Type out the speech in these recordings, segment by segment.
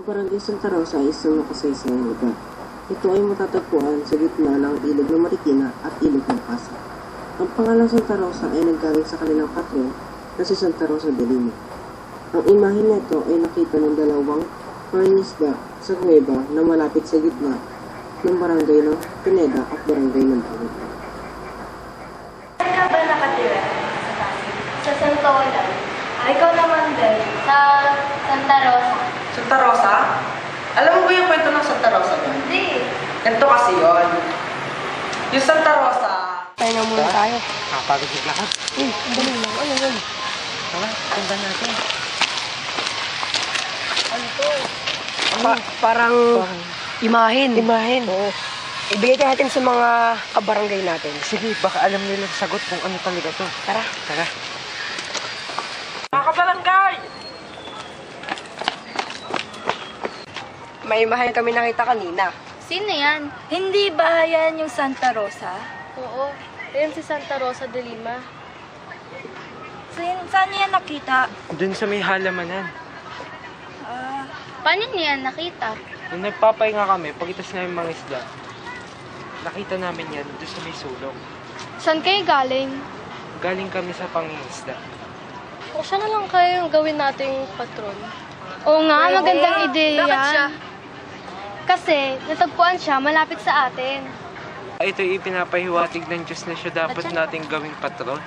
Ang Barangay Santa Rosa ay isang makasaysayang lugar. Ito ay matatagpuan sa gitna ng ilog ng Marikina at ilog ng Pasig. Ang pangalan Santa Rosa ay nanggaling sa kanilang patron na si Santa Rosa de Lima. Ang imahe nito ay nakita ng dalawang pangingisda sa kuweba na malapit sa gitna ng barangay ng Pineda at barangay ng Bawit. Saan ka ba nakatira? Sa Pasig. Sa Santolan. Ikaw naman din. Sa Santa Rosa. Santa Rosa? Alam mo ba yung kwento ng Santa Rosa doon? Hindi. Ganito kasi yun. Yung Santa Rosa... Tayo na muna tayo. Nakapagod yung lakas. Dali lang. Ano yun? Tama, punta natin. Ano to? Parang imahin. Imahin. Oo. Ibigay natin sa mga kabarangay natin. Sige, baka alam nila sagot kung ano talaga to. Tara. Tara. Mga kabarangay! May imahin kami nakita kanina. Sino yan? Hindi ba yan yung Santa Rosa? Oo, ayun si Santa Rosa de Lima. Saan niya nakita? Doon sa may halamanan. Paano niya nakita? Nung nagpapahinga kami, pagitas namin mga isda, nakita namin yan doon sa may sulong. Saan kayo galing? Galing kami sa pangingisda. O siya na lang kayo yung gawin nating patron. Oo nga, magandang ideya Bakit siya? yan. Kasi natagpuan siya malapit sa atin. Ito'y ipinapahiwatig ng Diyos na siya dapat nating gawing patron.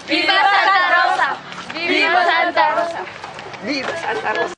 Viva Santa Rosa! Viva Santa Rosa! Viva Santa Rosa!